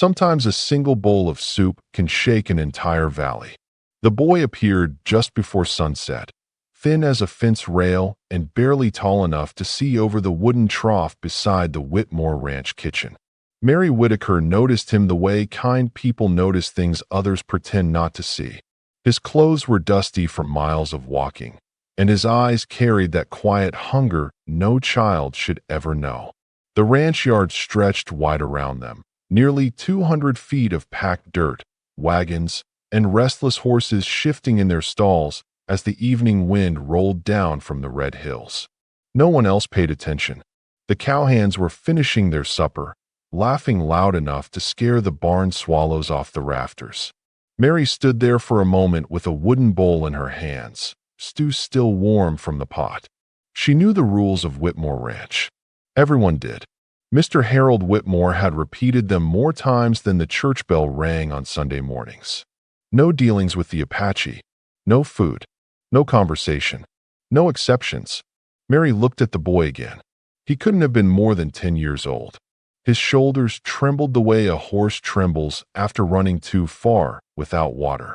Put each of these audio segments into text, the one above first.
Sometimes a single bowl of soup can shake an entire valley. The boy appeared just before sunset, thin as a fence rail and barely tall enough to see over the wooden trough beside the Whitmore Ranch kitchen. Mary Whitaker noticed him the way kind people notice things others pretend not to see. His clothes were dusty from miles of walking, and his eyes carried that quiet hunger no child should ever know. The ranch yard stretched wide around them, nearly 200 feet of packed dirt, wagons, and restless horses shifting in their stalls as the evening wind rolled down from the red hills. No one else paid attention. The cowhands were finishing their supper, laughing loud enough to scare the barn swallows off the rafters. Mary stood there for a moment with a wooden bowl in her hands, stew still warm from the pot. She knew the rules of Whitmore Ranch. Everyone did. Mr. Harold Whitmore had repeated them more times than the church bell rang on Sunday mornings. No dealings with the Apache. No food. No conversation. No exceptions. Mary looked at the boy again. He couldn't have been more than 10 years old. His shoulders trembled the way a horse trembles after running too far without water.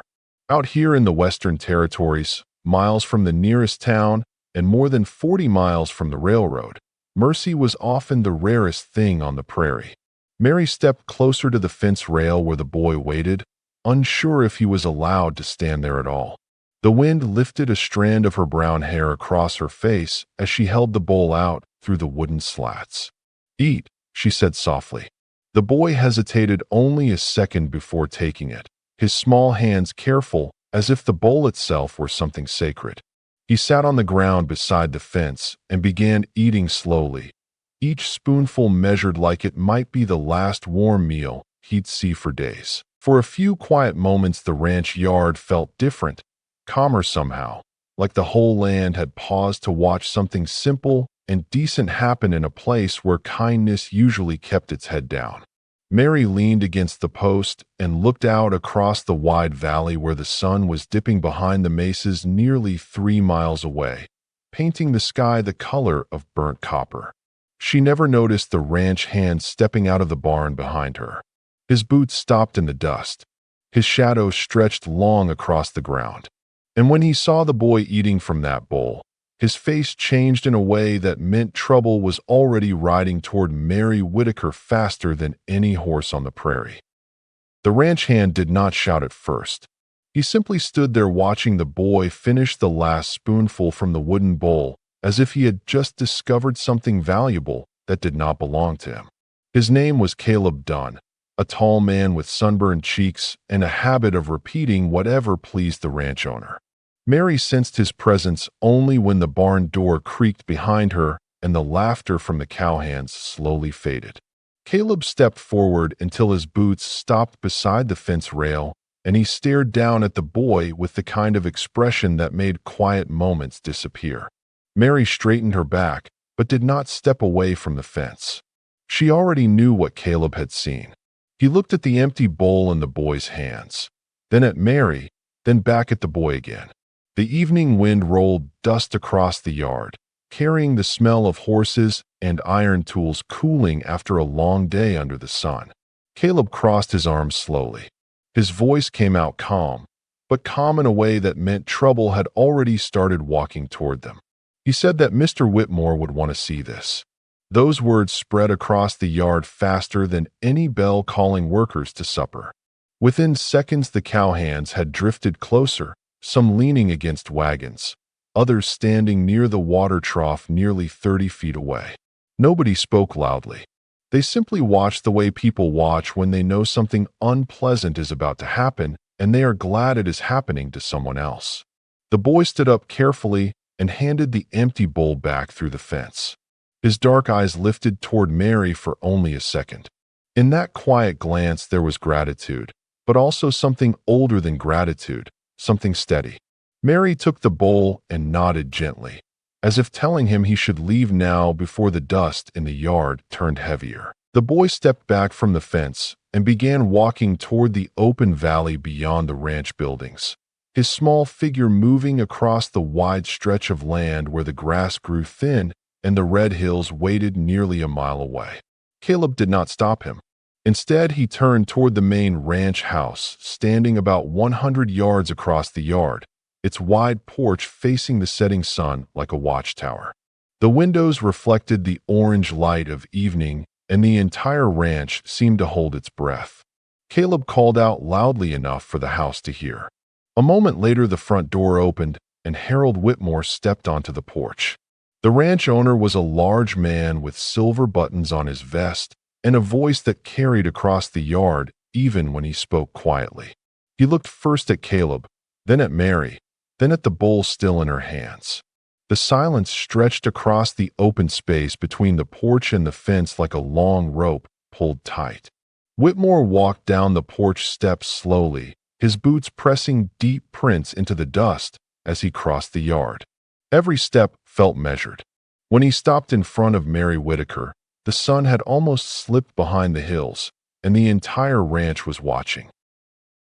Out here in the Western Territories, miles from the nearest town and more than 40 miles from the railroad, mercy was often the rarest thing on the prairie. Mary stepped closer to the fence rail where the boy waited, unsure if he was allowed to stand there at all. The wind lifted a strand of her brown hair across her face as she held the bowl out through the wooden slats. "Eat," she said softly. The boy hesitated only a second before taking it, his small hands careful as if the bowl itself were something sacred. He sat on the ground beside the fence and began eating slowly, each spoonful measured like it might be the last warm meal he'd see for days. For a few quiet moments the ranch yard felt different, calmer somehow, like the whole land had paused to watch something simple and decent happen in a place where kindness usually kept its head down. Mary leaned against the post and looked out across the wide valley where the sun was dipping behind the mesas nearly 3 miles away, painting the sky the color of burnt copper. She never noticed the ranch hand stepping out of the barn behind her. His boots stopped in the dust. His shadow stretched long across the ground. And when he saw the boy eating from that bowl, his face changed in a way that meant trouble was already riding toward Mary Whitaker faster than any horse on the prairie. The ranch hand did not shout at first. He simply stood there watching the boy finish the last spoonful from the wooden bowl as if he had just discovered something valuable that did not belong to him. His name was Caleb Dunn, a tall man with sunburned cheeks and a habit of repeating whatever pleased the ranch owner. Mary sensed his presence only when the barn door creaked behind her and the laughter from the cowhands slowly faded. Caleb stepped forward until his boots stopped beside the fence rail, and he stared down at the boy with the kind of expression that made quiet moments disappear. Mary straightened her back, but did not step away from the fence. She already knew what Caleb had seen. He looked at the empty bowl in the boy's hands, then at Mary, then back at the boy again. The evening wind rolled dust across the yard, carrying the smell of horses and iron tools cooling after a long day under the sun. Caleb crossed his arms slowly. His voice came out calm, but calm in a way that meant trouble had already started walking toward them. He said that Mr. Whitmore would want to see this. Those words spread across the yard faster than any bell calling workers to supper. Within seconds the cowhands had drifted closer, some leaning against wagons, others standing near the water trough nearly 30 feet away. Nobody spoke loudly. They simply watched the way people watch when they know something unpleasant is about to happen and they are glad it is happening to someone else. The boy stood up carefully and handed the empty bowl back through the fence. His dark eyes lifted toward Mary for only a second. In that quiet glance there was gratitude, but also something older than gratitude. Something steady. Mary took the bowl and nodded gently, as if telling him he should leave now before the dust in the yard turned heavier. The boy stepped back from the fence and began walking toward the open valley beyond the ranch buildings, his small figure moving across the wide stretch of land where the grass grew thin and the red hills waited nearly a mile away. Caleb did not stop him. Instead, he turned toward the main ranch house, standing about 100 yards across the yard, its wide porch facing the setting sun like a watchtower. The windows reflected the orange light of evening, and the entire ranch seemed to hold its breath. Caleb called out loudly enough for the house to hear. A moment later, the front door opened, and Harold Whitmore stepped onto the porch. The ranch owner was a large man with silver buttons on his vest and a voice that carried across the yard even when he spoke quietly. He looked first at Caleb, then at Mary, then at the bowl still in her hands. The silence stretched across the open space between the porch and the fence like a long rope pulled tight. Whitmore walked down the porch steps slowly, his boots pressing deep prints into the dust as he crossed the yard. Every step felt measured. When he stopped in front of Mary Whitaker, the sun had almost slipped behind the hills, and the entire ranch was watching.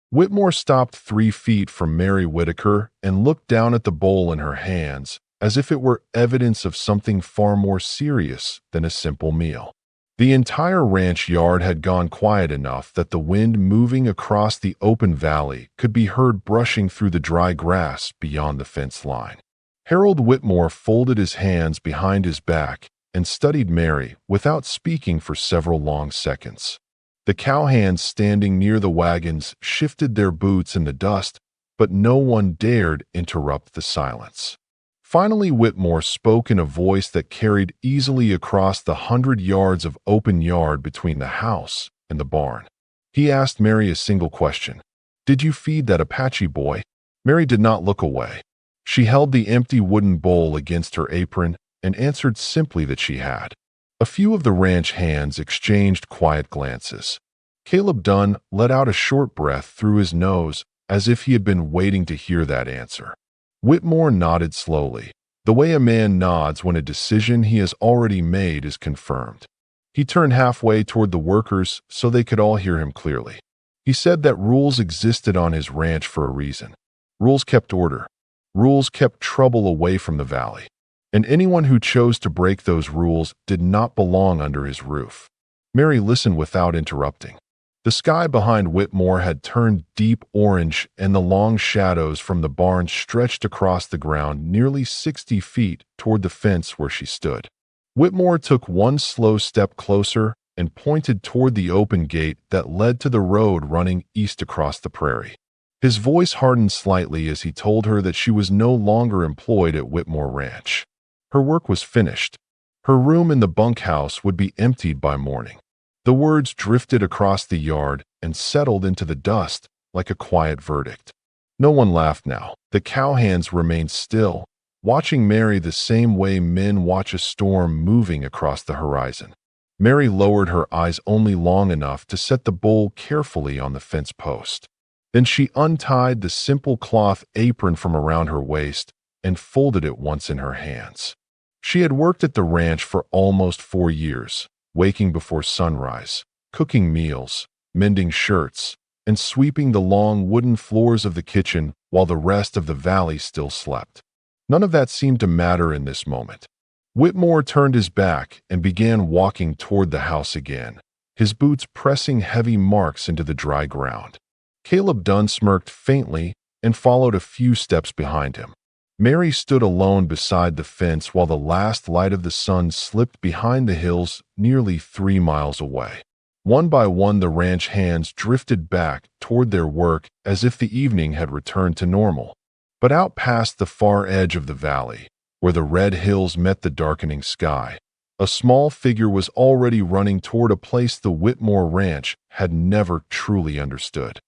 Whitmore stopped 3 feet from Mary Whitaker and looked down at the bowl in her hands, as if it were evidence of something far more serious than a simple meal. The entire ranch yard had gone quiet enough that the wind moving across the open valley could be heard brushing through the dry grass beyond the fence line. Harold Whitmore folded his hands behind his back and studied Mary without speaking for several long seconds. The cowhands standing near the wagons shifted their boots in the dust, but no one dared interrupt the silence. Finally, Whitmore spoke in a voice that carried easily across the 100 yards of open yard between the house and the barn. He asked Mary a single question. "Did you feed that Apache boy?" Mary did not look away. She held the empty wooden bowl against her apron and answered simply that she had. A few of the ranch hands exchanged quiet glances. Caleb Dunn let out a short breath through his nose as if he had been waiting to hear that answer. Whitmore nodded slowly, the way a man nods when a decision he has already made is confirmed. He turned halfway toward the workers so they could all hear him clearly. He said that rules existed on his ranch for a reason. Rules kept order. Rules kept trouble away from the valley. And anyone who chose to break those rules did not belong under his roof. Mary listened without interrupting. The sky behind Whitmore had turned deep orange, and the long shadows from the barn stretched across the ground nearly 60 feet toward the fence where she stood. Whitmore took one slow step closer and pointed toward the open gate that led to the road running east across the prairie. His voice hardened slightly as he told her that she was no longer employed at Whitmore Ranch. Her work was finished. Her room in the bunkhouse would be emptied by morning. The words drifted across the yard and settled into the dust like a quiet verdict. No one laughed now. The cowhands remained still, watching Mary the same way men watch a storm moving across the horizon. Mary lowered her eyes only long enough to set the bowl carefully on the fence post. Then she untied the simple cloth apron from around her waist and folded it once in her hands. She had worked at the ranch for almost 4 years, waking before sunrise, cooking meals, mending shirts, and sweeping the long wooden floors of the kitchen while the rest of the valley still slept. None of that seemed to matter in this moment. Whitmore turned his back and began walking toward the house again, his boots pressing heavy marks into the dry ground. Caleb Dunn smirked faintly and followed a few steps behind him. Mary stood alone beside the fence while the last light of the sun slipped behind the hills nearly 3 miles away. One by one, the ranch hands drifted back toward their work as if the evening had returned to normal. But out past the far edge of the valley, where the red hills met the darkening sky, a small figure was already running toward a place the Whitmore Ranch had never truly understood.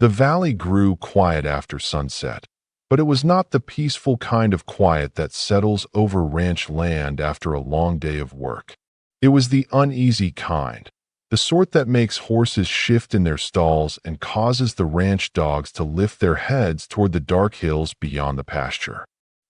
The valley grew quiet after sunset, but it was not the peaceful kind of quiet that settles over ranch land after a long day of work. It was the uneasy kind, the sort that makes horses shift in their stalls and causes the ranch dogs to lift their heads toward the dark hills beyond the pasture.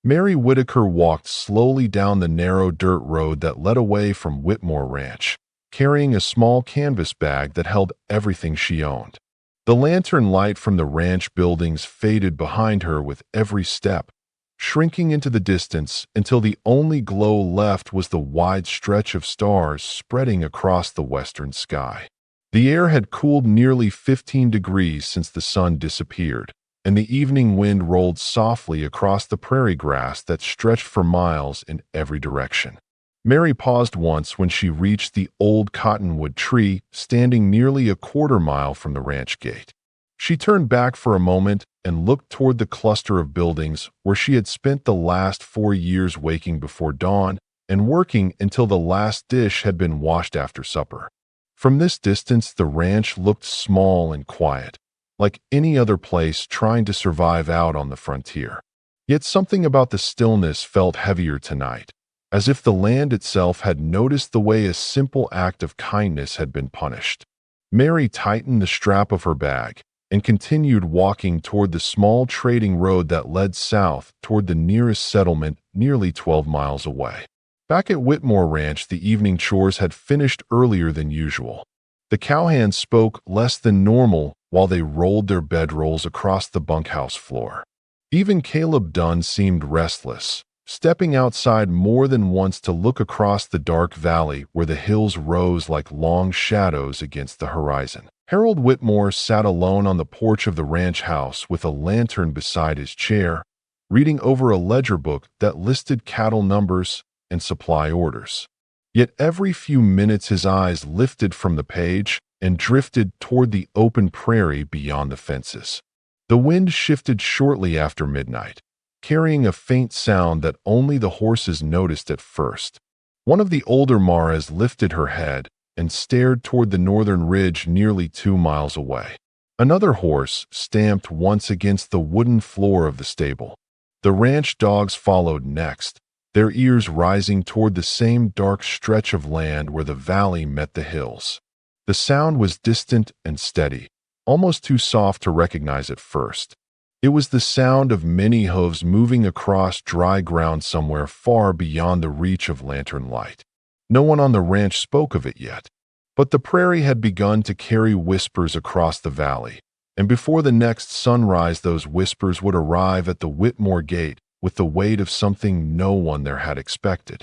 Mary Whitaker walked slowly down the narrow dirt road that led away from Whitmore Ranch, carrying a small canvas bag that held everything she owned. The lantern light from the ranch buildings faded behind her with every step, shrinking into the distance until the only glow left was the wide stretch of stars spreading across the western sky. The air had cooled nearly 15 degrees since the sun disappeared, and the evening wind rolled softly across the prairie grass that stretched for miles in every direction. Mary paused once when she reached the old cottonwood tree standing nearly a quarter-mile from the ranch gate. She turned back for a moment and looked toward the cluster of buildings where she had spent the last 4 years waking before dawn and working until the last dish had been washed after supper. From this distance, the ranch looked small and quiet, like any other place trying to survive out on the frontier. Yet something about the stillness felt heavier tonight, as if the land itself had noticed the way a simple act of kindness had been punished. Mary tightened the strap of her bag and continued walking toward the small trading road that led south toward the nearest settlement nearly 12 miles away. Back at Whitmore Ranch, the evening chores had finished earlier than usual. The cowhands spoke less than normal while they rolled their bedrolls across the bunkhouse floor. Even Caleb Dunn seemed restless, stepping outside more than once to look across the dark valley where the hills rose like long shadows against the horizon. Harold Whitmore sat alone on the porch of the ranch house with a lantern beside his chair, reading over a ledger book that listed cattle numbers and supply orders. Yet every few minutes his eyes lifted from the page and drifted toward the open prairie beyond the fences. The wind shifted shortly after midnight, carrying a faint sound that only the horses noticed at first. One of the older Maras lifted her head and stared toward the northern ridge nearly 2 miles away. Another horse stamped once against the wooden floor of the stable. The ranch dogs followed next, their ears rising toward the same dark stretch of land where the valley met the hills. The sound was distant and steady, almost too soft to recognize at first. It was the sound of many hooves moving across dry ground somewhere far beyond the reach of lantern light. No one on the ranch spoke of it yet, but the prairie had begun to carry whispers across the valley, and before the next sunrise those whispers would arrive at the Whitmore gate with the weight of something no one there had expected.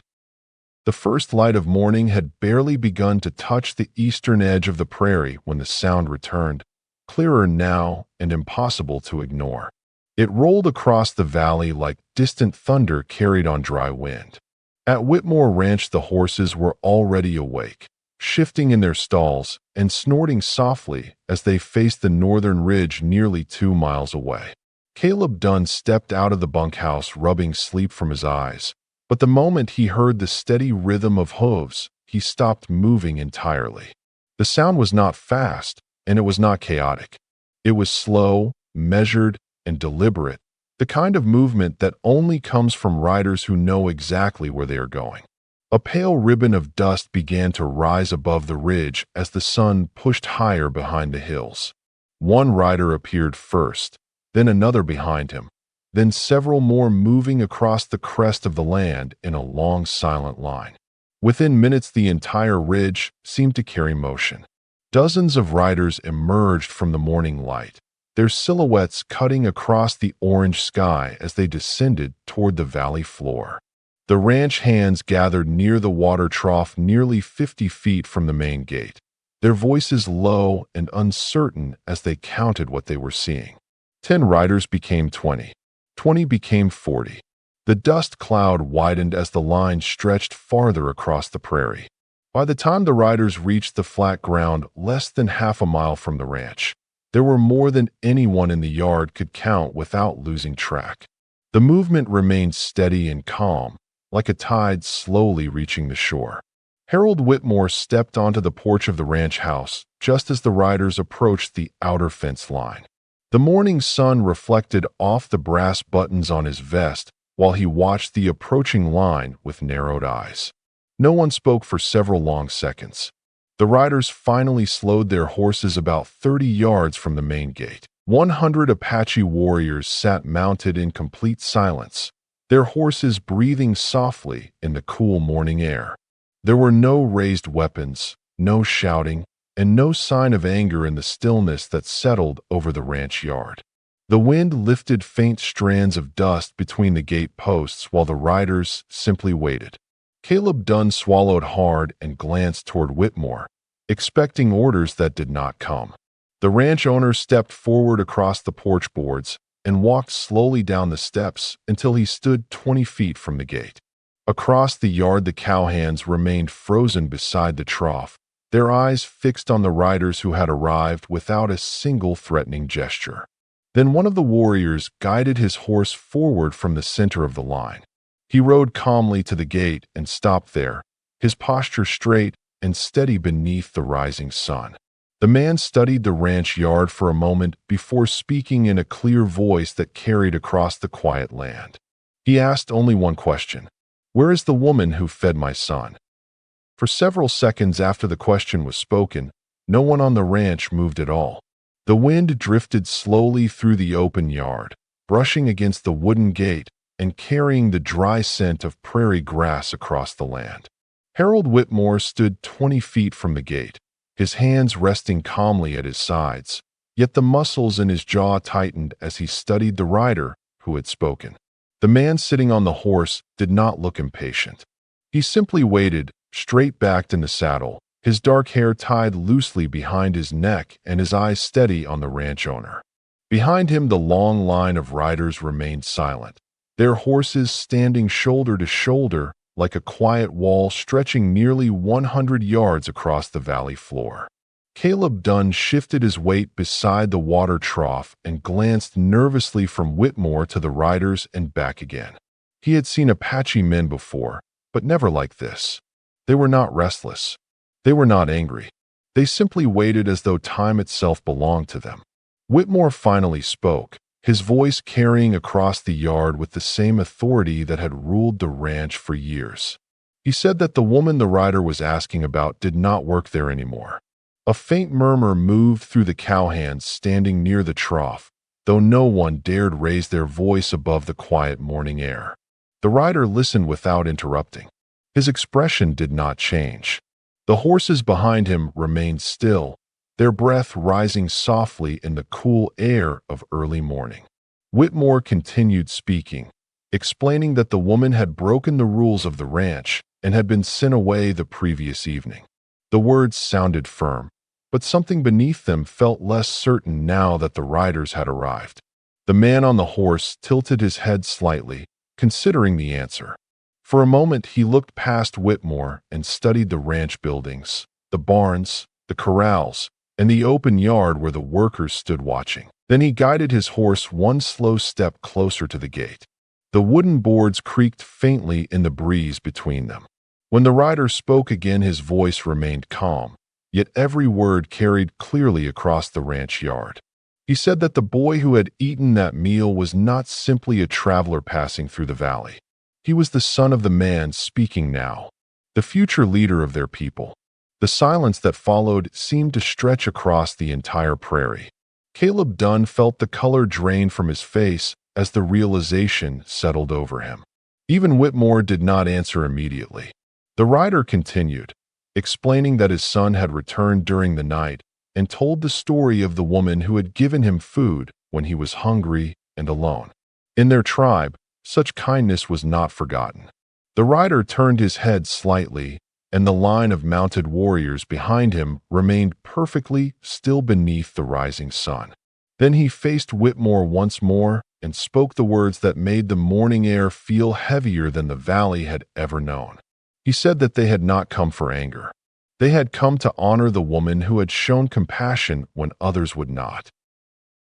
The first light of morning had barely begun to touch the eastern edge of the prairie when the sound returned, clearer now and impossible to ignore. It rolled across the valley like distant thunder carried on dry wind. At Whitmore Ranch, the horses were already awake, shifting in their stalls and snorting softly as they faced the northern ridge nearly 2 miles away. Caleb Dunn stepped out of the bunkhouse, rubbing sleep from his eyes, but the moment he heard the steady rhythm of hooves, he stopped moving entirely. The sound was not fast, and it was not chaotic. It was slow, measured, and deliberate, the kind of movement that only comes from riders who know exactly where they are going. A pale ribbon of dust began to rise above the ridge as the sun pushed higher behind the hills. One rider appeared first, then another behind him, then several more moving across the crest of the land in a long silent line. Within minutes, the entire ridge seemed to carry motion. Dozens of riders emerged from the morning light, their silhouettes cutting across the orange sky as they descended toward the valley floor. The ranch hands gathered near the water trough nearly 50 feet from the main gate, their voices low and uncertain as they counted what they were seeing. 10 riders became 20. 20 became 40. The dust cloud widened as the line stretched farther across the prairie. By the time the riders reached the flat ground less than half a mile from the ranch, there were more than anyone in the yard could count without losing track. The movement remained steady and calm, like a tide slowly reaching the shore. Harold Whitmore stepped onto the porch of the ranch house just as the riders approached the outer fence line. The morning sun reflected off the brass buttons on his vest while he watched the approaching line with narrowed eyes. No one spoke for several long seconds. The riders finally slowed their horses about 30 yards from the main gate. 100 Apache warriors sat mounted in complete silence, their horses breathing softly in the cool morning air. There were no raised weapons, no shouting, and no sign of anger in the stillness that settled over the ranch yard. The wind lifted faint strands of dust between the gate posts while the riders simply waited. Caleb Dunn swallowed hard and glanced toward Whitmore, expecting orders that did not come. The ranch owner stepped forward across the porch boards and walked slowly down the steps until he stood 20 feet from the gate. Across the yard, the cowhands remained frozen beside the trough, their eyes fixed on the riders who had arrived without a single threatening gesture. Then one of the warriors guided his horse forward from the center of the line. He rode calmly to the gate and stopped there, his posture straight and steady beneath the rising sun. The man studied the ranch yard for a moment before speaking in a clear voice that carried across the quiet land. He asked only one question: "Where is the woman who fed my son?" For several seconds after the question was spoken, no one on the ranch moved at all. The wind drifted slowly through the open yard, brushing against the wooden gate and carrying the dry scent of prairie grass across the land. Harold Whitmore stood 20 feet from the gate, his hands resting calmly at his sides, yet the muscles in his jaw tightened as he studied the rider who had spoken. The man sitting on the horse did not look impatient. He simply waited, straight-backed in the saddle, his dark hair tied loosely behind his neck and his eyes steady on the ranch owner. Behind him, the long line of riders remained silent, their horses standing shoulder to shoulder like a quiet wall stretching nearly 100 yards across the valley floor. Caleb Dunn shifted his weight beside the water trough and glanced nervously from Whitmore to the riders and back again. He had seen Apache men before, but never like this. They were not restless. They were not angry. They simply waited as though time itself belonged to them. Whitmore finally spoke, his voice carrying across the yard with the same authority that had ruled the ranch for years. He said that the woman the rider was asking about did not work there anymore. A faint murmur moved through the cowhands standing near the trough, though no one dared raise their voice above the quiet morning air. The rider listened without interrupting. His expression did not change. The horses behind him remained still, their breath rising softly in the cool air of early morning. Whitmore continued speaking, explaining that the woman had broken the rules of the ranch and had been sent away the previous evening. The words sounded firm, but something beneath them felt less certain now that the riders had arrived. The man on the horse tilted his head slightly, considering the answer. For a moment, he looked past Whitmore and studied the ranch buildings, the barns, the corrals, and the open yard where the workers stood watching. Then he guided his horse one slow step closer to the gate. The wooden boards creaked faintly in the breeze between them. When the rider spoke again, his voice remained calm, yet every word carried clearly across the ranch yard. He said that the boy who had eaten that meal was not simply a traveler passing through the valley. He was the son of the man speaking now, the future leader of their people. The silence that followed seemed to stretch across the entire prairie. Caleb Dunn felt the color drain from his face as the realization settled over him. Even Whitmore did not answer immediately. The rider continued, explaining that his son had returned during the night and told the story of the woman who had given him food when he was hungry and alone. In their tribe, such kindness was not forgotten. The rider turned his head slightly, and the line of mounted warriors behind him remained perfectly still beneath the rising sun. Then he faced Whitmore once more and spoke the words that made the morning air feel heavier than the valley had ever known. He said that they had not come for anger. They had come to honor the woman who had shown compassion when others would not.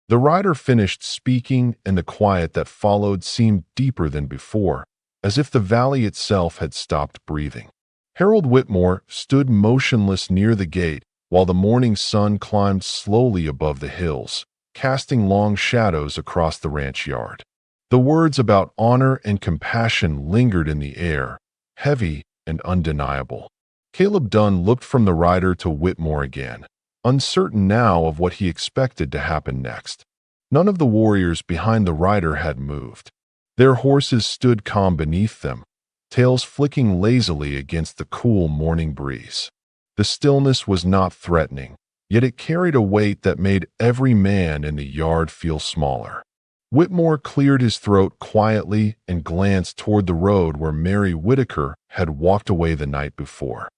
The rider finished speaking, and the quiet that followed seemed deeper than before, as if the valley itself had stopped breathing. Harold Whitmore stood motionless near the gate while the morning sun climbed slowly above the hills, casting long shadows across the ranch yard. The words about honor and compassion lingered in the air, heavy and undeniable. Caleb Dunn looked from the rider to Whitmore again, uncertain now of what he expected to happen next. None of the warriors behind the rider had moved. Their horses stood calm beneath them, tails flicking lazily against the cool morning breeze. The stillness was not threatening, yet it carried a weight that made every man in the yard feel smaller. Whitmore cleared his throat quietly and glanced toward the road where Mary Whitaker had walked away the night before.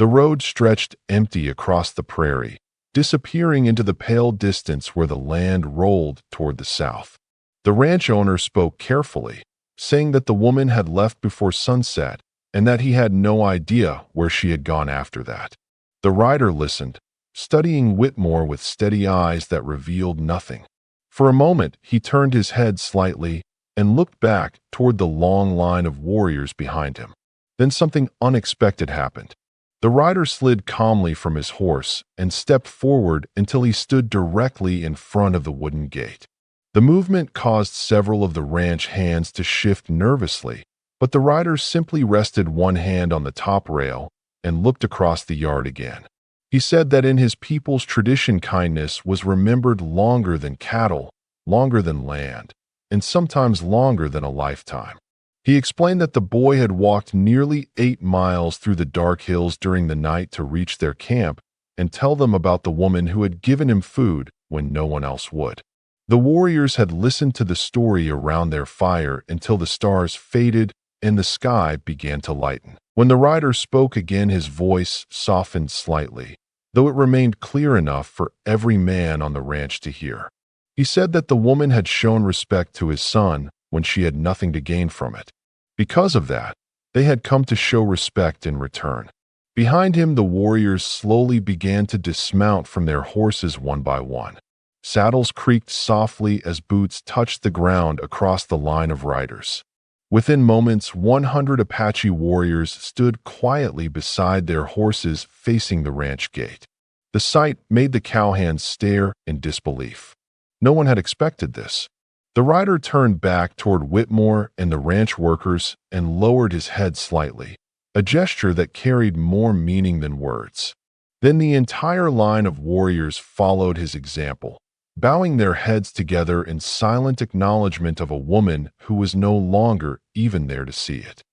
The road stretched empty across the prairie, disappearing into the pale distance where the land rolled toward the south. The ranch owner spoke carefully, saying that the woman had left before sunset and that he had no idea where she had gone after that. The rider listened, studying Whitmore with steady eyes that revealed nothing. For a moment, he turned his head slightly and looked back toward the long line of warriors behind him. Then something unexpected happened. The rider slid calmly from his horse and stepped forward until he stood directly in front of the wooden gate. The movement caused several of the ranch hands to shift nervously, but the rider simply rested one hand on the top rail and looked across the yard again. He said that in his people's tradition, kindness was remembered longer than cattle, longer than land, and sometimes longer than a lifetime. He explained that the boy had walked nearly 8 miles through the dark hills during the night to reach their camp and tell them about the woman who had given him food when no one else would. The warriors had listened to the story around their fire until the stars faded and the sky began to lighten. When the rider spoke again, his voice softened slightly, though it remained clear enough for every man on the ranch to hear. He said that the woman had shown respect to his son when she had nothing to gain from it. Because of that, they had come to show respect in return. Behind him, the warriors slowly began to dismount from their horses one by one. Saddles creaked softly as boots touched the ground across the line of riders. Within moments, 100 Apache warriors stood quietly beside their horses facing the ranch gate. The sight made the cowhands stare in disbelief. No one had expected this. The rider turned back toward Whitmore and the ranch workers and lowered his head slightly, a gesture that carried more meaning than words. Then the entire line of warriors followed his example, bowing their heads together in silent acknowledgement of a woman who was no longer even there to see it.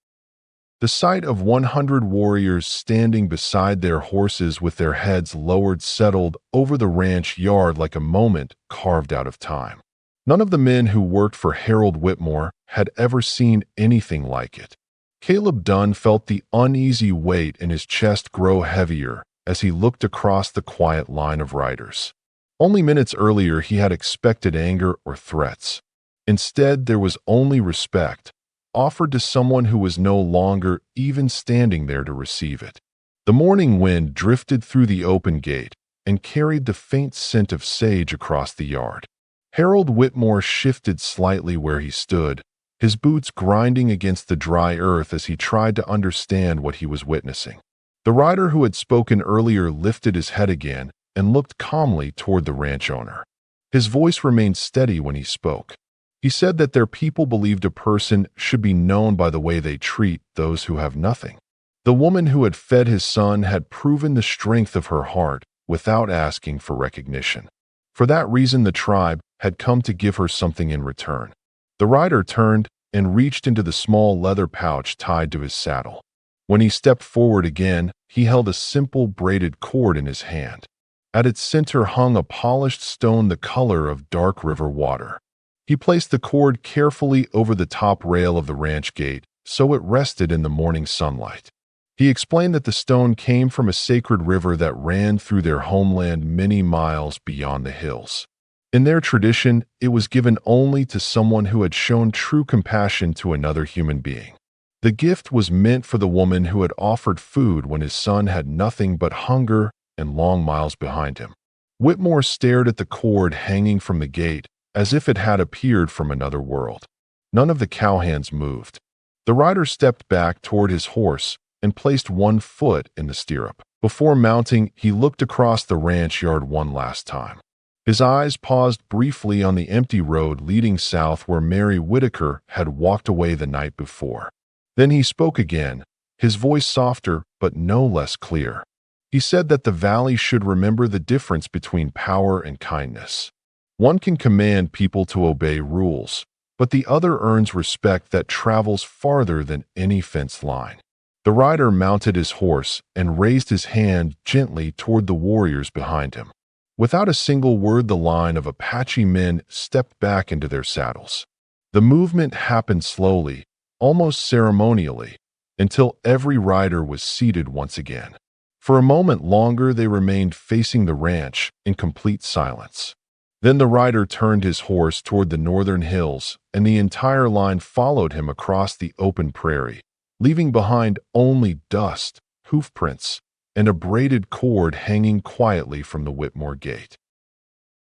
The sight of 100 warriors standing beside their horses with their heads lowered settled over the ranch yard like a moment carved out of time. None of the men who worked for Harold Whitmore had ever seen anything like it. Caleb Dunn felt the uneasy weight in his chest grow heavier as he looked across the quiet line of riders. Only minutes earlier he had expected anger or threats. Instead, there was only respect, offered to someone who was no longer even standing there to receive it. The morning wind drifted through the open gate and carried the faint scent of sage across the yard. Harold Whitmore shifted slightly where he stood, his boots grinding against the dry earth as he tried to understand what he was witnessing. The rider who had spoken earlier lifted his head again and looked calmly toward the ranch owner. His voice remained steady when he spoke. He said that their people believed a person should be known by the way they treat those who have nothing. The woman who had fed his son had proven the strength of her heart without asking for recognition. For that reason, the tribe had come to give her something in return. The rider turned and reached into the small leather pouch tied to his saddle. When he stepped forward again, he held a simple braided cord in his hand. At its center hung a polished stone the color of dark river water. He placed the cord carefully over the top rail of the ranch gate so it rested in the morning sunlight. He explained that the stone came from a sacred river that ran through their homeland many miles beyond the hills. In their tradition, it was given only to someone who had shown true compassion to another human being. The gift was meant for the woman who had offered food when his son had nothing but hunger and long miles behind him. Whitmore stared at the cord hanging from the gate as if it had appeared from another world. None of the cowhands moved. The rider stepped back toward his horse and placed one foot in the stirrup. Before mounting, he looked across the ranch yard one last time. His eyes paused briefly on the empty road leading south where Mary Whitaker had walked away the night before. Then he spoke again, his voice softer but no less clear. He said that the valley should remember the difference between power and kindness. One can command people to obey rules, but the other earns respect that travels farther than any fence line. The rider mounted his horse and raised his hand gently toward the warriors behind him. Without a single word, the line of Apache men stepped back into their saddles. The movement happened slowly, almost ceremonially, until every rider was seated once again. For a moment longer, they remained facing the ranch in complete silence. Then the rider turned his horse toward the northern hills, and the entire line followed him across the open prairie, leaving behind only dust, hoofprints, and a braided cord hanging quietly from the Whitmore gate.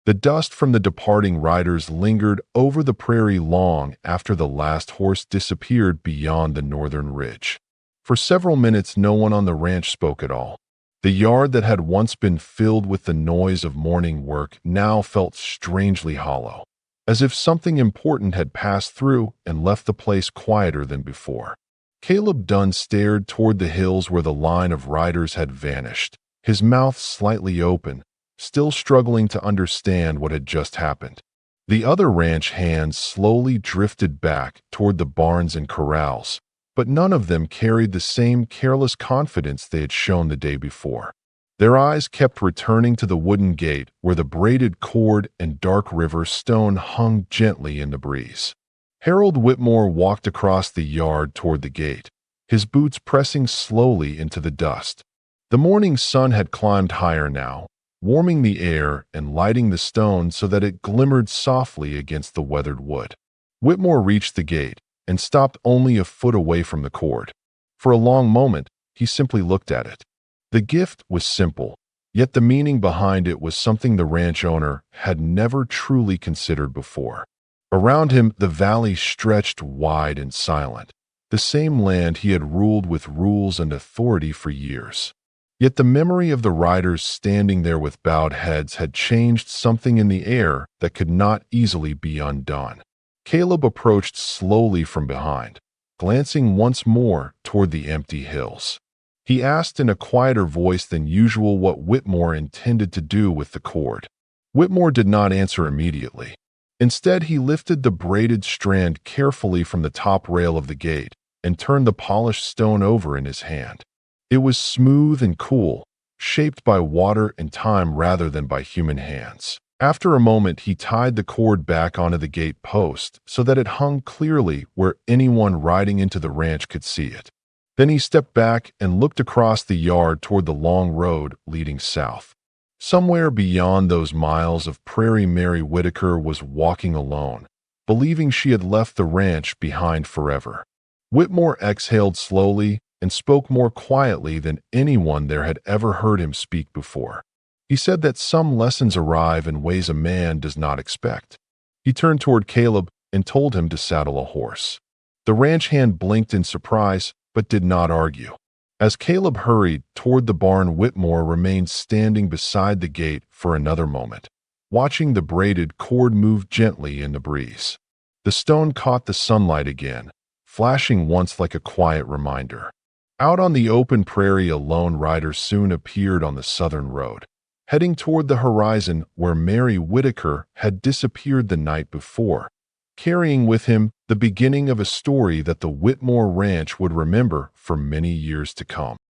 The dust from the departing riders lingered over the prairie long after the last horse disappeared beyond the northern ridge. For several minutes, no one on the ranch spoke at all. The yard that had once been filled with the noise of morning work now felt strangely hollow, as if something important had passed through and left the place quieter than before. Caleb Dunn stared toward the hills where the line of riders had vanished, his mouth slightly open, still struggling to understand what had just happened. The other ranch hands slowly drifted back toward the barns and corrals, but none of them carried the same careless confidence they had shown the day before. Their eyes kept returning to the wooden gate where the braided cord and dark river stone hung gently in the breeze. Harold Whitmore walked across the yard toward the gate, his boots pressing slowly into the dust. The morning sun had climbed higher now, warming the air and lighting the stone so that it glimmered softly against the weathered wood. Whitmore reached the gate and stopped only a foot away from the cord. For a long moment, he simply looked at it. The gift was simple, yet the meaning behind it was something the ranch owner had never truly considered before. Around him, the valley stretched wide and silent, the same land he had ruled with rules and authority for years. Yet the memory of the riders standing there with bowed heads had changed something in the air that could not easily be undone. Caleb approached slowly from behind, glancing once more toward the empty hills. He asked in a quieter voice than usual what Whitmore intended to do with the cord. Whitmore did not answer immediately. Instead, he lifted the braided strand carefully from the top rail of the gate and turned the polished stone over in his hand. It was smooth and cool, shaped by water and time rather than by human hands. After a moment, he tied the cord back onto the gate post so that it hung clearly where anyone riding into the ranch could see it. Then he stepped back and looked across the yard toward the long road leading south. Somewhere beyond those miles of prairie, Mary Whitaker was walking alone, believing she had left the ranch behind forever. Whitmore exhaled slowly and spoke more quietly than anyone there had ever heard him speak before. He said that some lessons arrive in ways a man does not expect. He turned toward Caleb and told him to saddle a horse. The ranch hand blinked in surprise, but did not argue. As Caleb hurried toward the barn, Whitmore remained standing beside the gate for another moment, watching the braided cord move gently in the breeze. The stone caught the sunlight again, flashing once like a quiet reminder. Out on the open prairie, a lone rider soon appeared on the southern road, heading toward the horizon where Mary Whitaker had disappeared the night before, carrying with him the beginning of a story that the Whitmore Ranch would remember for many years to come.